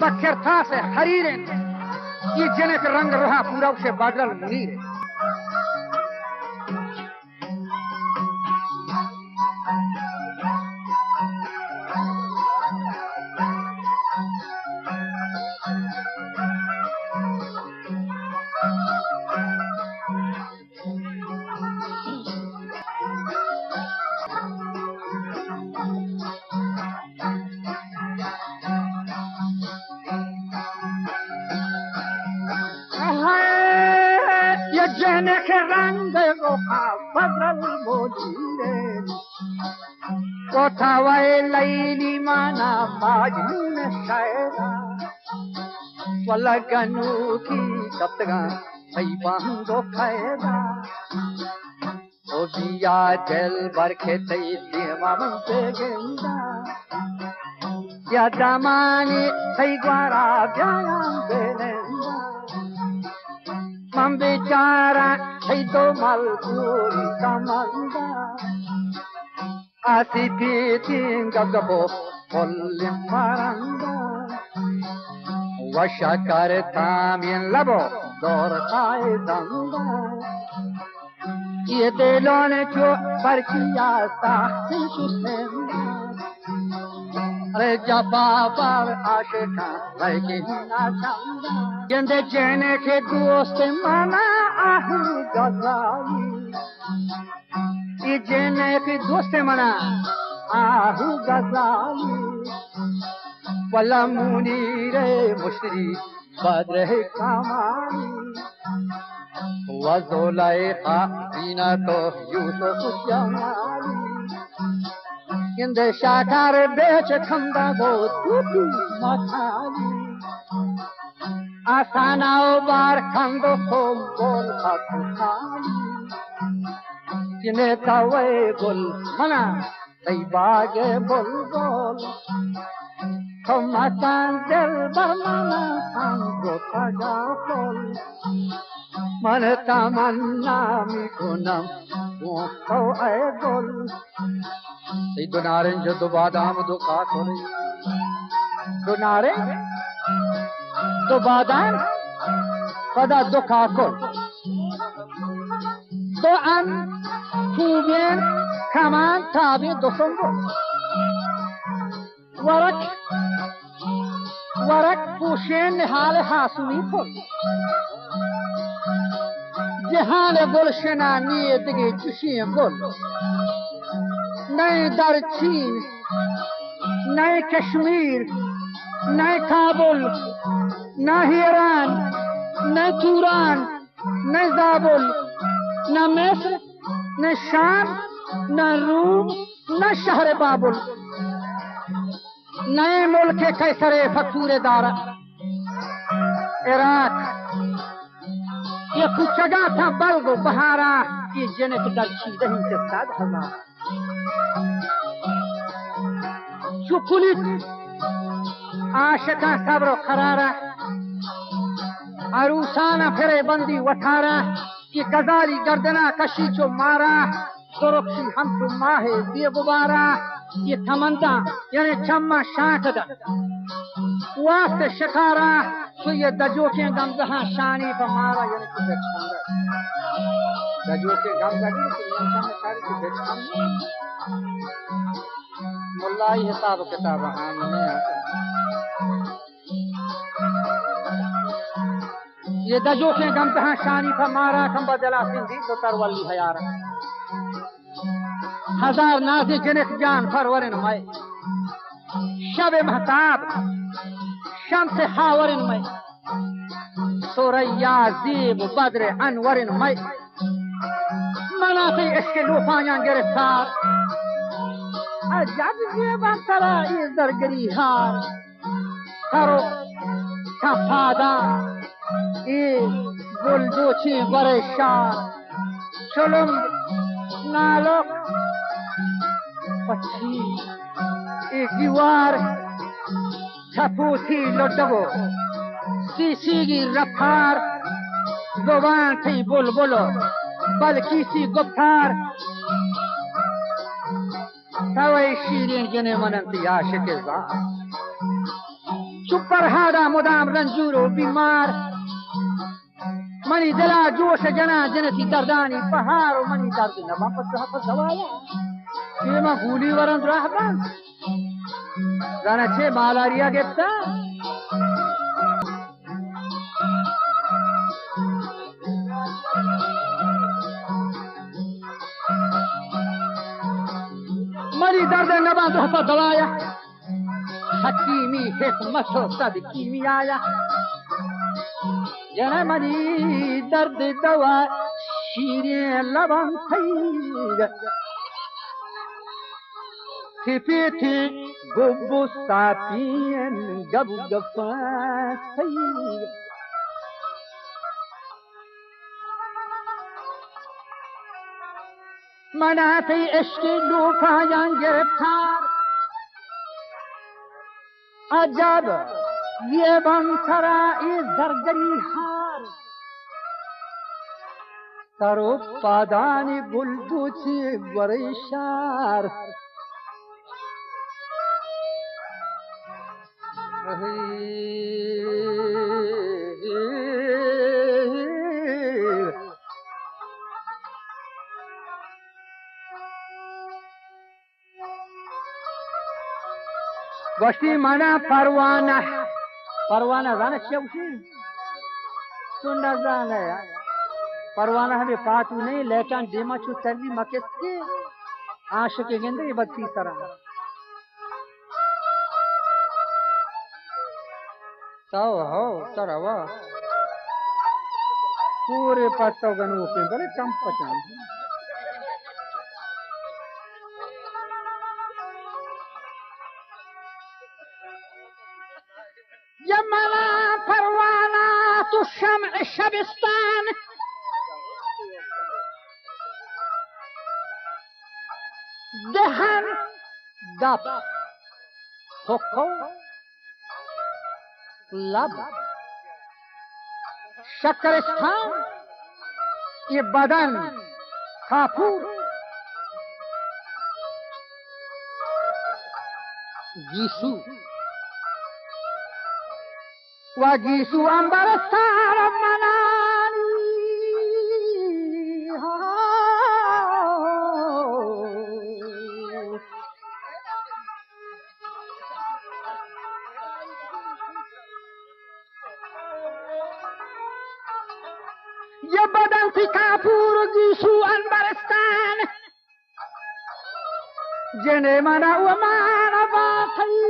बखरतास हरीर ये जनक रंग रहा पूरब से बादल मुनीर जनक रंग रोहा बदल मोजीरे कोठा वाए लैली माना बाजून शायरा वलगनु की कप्तगा सही बांगो खायरा ओ बिया जल बरखे तई देवा मंते गेंदा या दामानी सही ग्वारा ब्यायाम बेलेंदा mam bicara itu malpuri kamanda asipitin gagabo kollim maranda washakar tamien labo dortai danda ye delone cho parchiya tahsin shusenda Reja babar aşka lakin açanda Gende cene ke dost mana ahu gazali Ye cene ke dost mana ahu gazali Wala munire mushri badre kamali Wazolai khabina to Yusuf jamali Gende shakar bech khanda go tutu matali Asana bar khando khom bol khatali Jine tawe gul mana sai baage bol bol Thomasan del barmana khando khaja bol Man tamanna mi gunam wo ay gol Itu narin jadu badam do kakori Do narin do badam pada do kakor Do an kubien kaman tabi do songo Warak pushen hal hasuni pol Jahan gulshana niyetge chushi gol नए दर चीन नए कश्मीर नए काबुल न ईरान न तुरान न जाबुल न मिस्र न शाम न रूम न शहर बाबुल नए मुल्क कैसरे फतूरे दारा इराक ये कुछ जगह था बल्गो बहारा ये जनक दर चीन दही से 7,000 Çukulit aşıka sabro karara arusana fere bandi watara ki kazali gardana kashi cho mara sorokshi ham cho mahe diye gubara ye tamanda yani chamma shakada waqt shakara to ye dajoke gamzaha shani pa mara yani ki bechanda dajoke gamzagi ki insan shari ki bechanda मुल्लाई हिसाब किताब आम नहीं आता ये दजोखे गम तहाँ शानी था मारा खंबा जला सिंधी तो तरवली हयारा 1000 नाज़े जनक जान फरवरन मय शब महताब शम्स हावरन मय सुरैया ज़ीब बद्र अनवरन मय मनाफी इश्क लूफायां गिरफ्तार जब ये बंतरा इस दरगरी हार करो सफादा ये गुलदोची बरे शार चलम नालोक पक्षी एक दीवार छपूथी लुटबो सीसी की रफ्तार जुबान थी बुलबुलो बल्कि सी गुफ्तार तवै शीरीन जने मनंती आशिक ज़ात چوب فرهادا مدام رنجور و بیمار منی دلا جوش جنا جنتی دردانی بهار و منی درد نبا پس دوایا که ما گولی ورند راه بند زنه چه مالاریا گفتا منی درد نبا پس دوایا حکیمی حکمت و صد کیمیایا جنه منی درد دوا شیرین لبان تیگ تپیتی گبو ساتین گبو گفان تیگ مناتی عشق لوفایان گرفتار عجب زیبان ترائی زرگری هار سر و پادانی گلدوچی گریشار گوشتی منا پروانه زنه چه بوشی؟ تو نزانه یا پروانه ہمیں پاتو نہیں لیکن دیما چو سروی مکس کے عاشق گندے بدتی سران تاو ہو تروا پورے پتو گنو کے بلے چمپا چاہیے جملا پروانات الشمع شبستان دهن دب حکو لب شکرستان یہ بدن کافور گیسو وگیسو انبرستان منانی یہ بدن تھی کافور گیسو انبرستان جنے منا و مانا باتی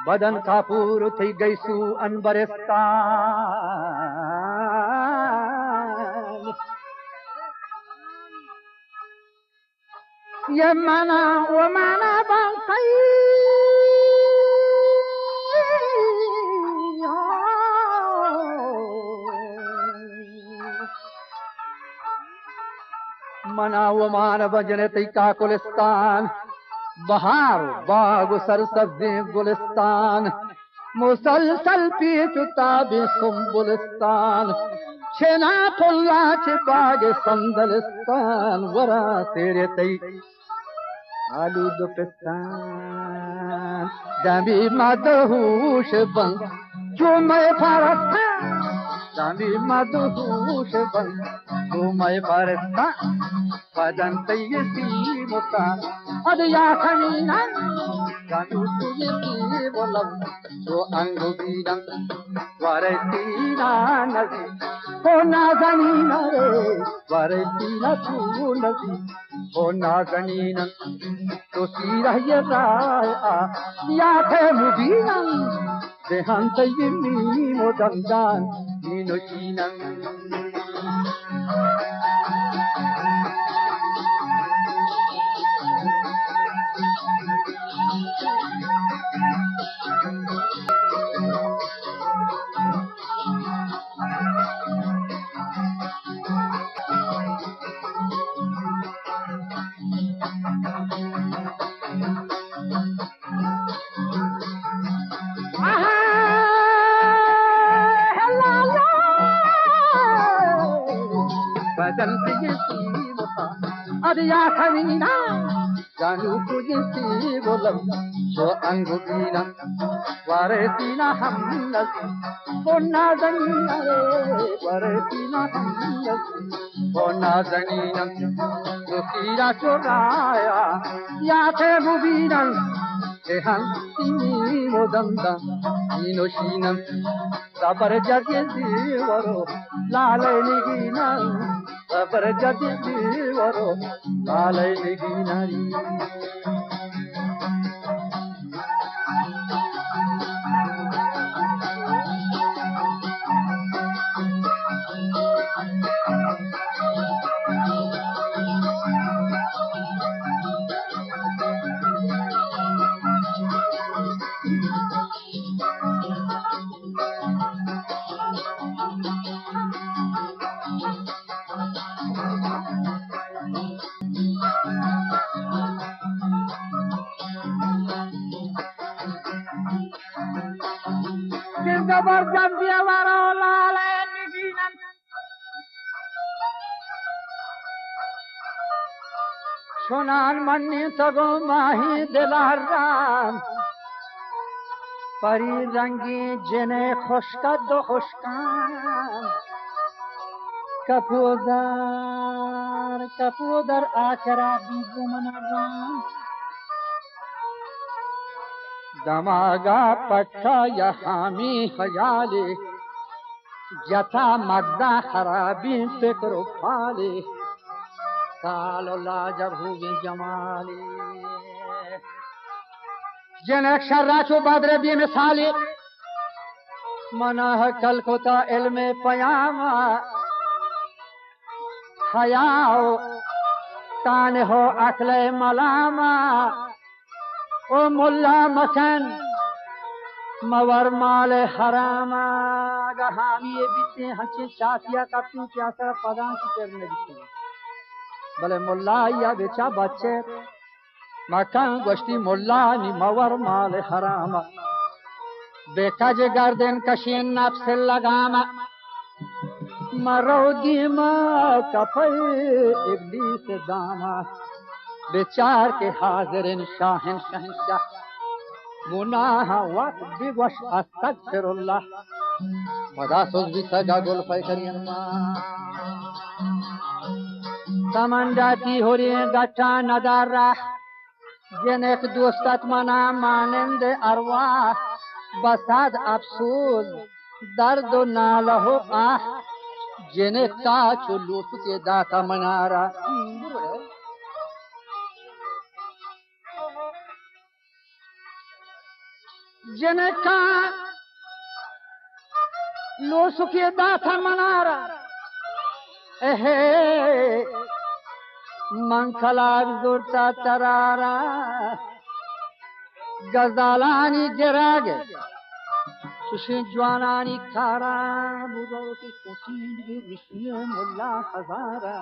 بدن کافور تھی گیسو انبرستان یہ منا و منا باتی منا و مان بجنتی کا کلستان بہار باغ سرسبز گلستان مسلسل پیچ تاب سنبلستان چھنا پلا چھ باغ سندلستان ورا تیرے تی آلود پستان دمی مدہوش بن جو میں پرستان دمی مدہوش بن جو میں پرستان بدن تیسی مستان ادیا خنینا جانو تیسی بولم جو انگو بینا ورسینا نزی ہونا زنینا رے ورسینا تو نزی ہونا زنینا تو سیرہ یہ رائع یا تھے مبینا دہان تیمی مدندان نینو شینا بدن تجسي بطا أديا خمينا جانو تجسي بولم شو أنغبينا وارثينا حملت قلنا زنينا وارثينا حملت قلنا زنينا نسيرا شرايا يا تغبينا Ehan sini modanda ino shinam sabar jadi diwaro lalai nigina sabar jadi diwaro lalai niginari Zabarjan dia warola niginan Shonan manni tago mahi dilaran Pari rangi jene khoshka do khoshkan Kapudar akara bigu manaran दमागा पट्टा यहामी खयाले जता मद्दा खराबी फिक्र फाले कालो लाजब हुए जमाले जनक शर्राचो बद्र भी मिसाले मना कल कोता इल्मे पयामा हयाओ तान हो अकले मलामा ओ मुल्ला मकन मवर माल हरामा गहामी बिते हचे चातिया का तू क्या सर पदां की करने दिखे भले मुल्ला या बेचा बच्चे मकन गोश्ती मुल्ला नि मवर माल हरामा बेकाज गर्दन कशीन नफ्स लगामा मरोगी मा कफल इब्लीस दामा बेचार के हाजिरिन शाहिन शहंशाह गुनाह वक्त बिवश अस्तगफिरुल्लाह वदा सोच भी सगा गोल फैकरियन तमंडाती हो रे गटा नदारा जनक दोस्तात मना मानंद अरवाह बसाद अफसोस दर्द नाल हो आह जनक का चुलूस के दाता मनारा जनका लोसुके दाथा मनारा एहे मंखला जुरता तरारा गजालानी गिरागे सुशी जवानानी खारा बुदो की कोठी विष्णु मुल्ला हजारा